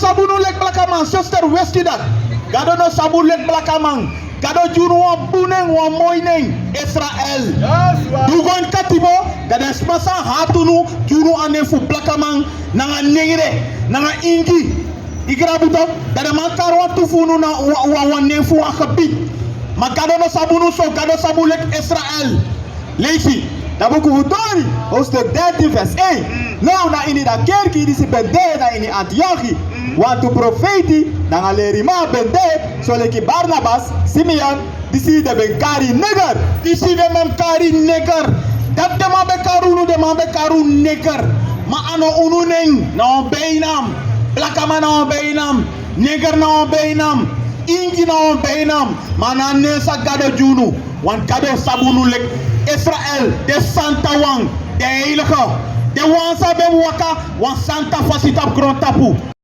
sabunu lek belakamang sister westidak gado no sabu lek belakamang gado junu wa buneng wa moineng Israel dugon katibo gada smasa hatunu junu anefu belakamang nanga nengire nanga ingi igrabuto gada makarwa tufunu na wa nefu akabit magado no sabunu so gado sabu lek Israel leisi dabuku hutori hoofdstuk 13 vers 1 nou na ini da kerki di si bende na ini Antiochi wantu profeti na ngalerima bende soleki Barnabas Simeon di si de benkari neger di si de memkari neger dat de ma be karu neger ma ano ununeng na beinam blakama na beinam neger na beinam ingi na beinam mana nesa gado junu wan gado sabunu lek Israel de Santa Wang de Ilko de Wansa be waka wan Santa Fasita Grontapu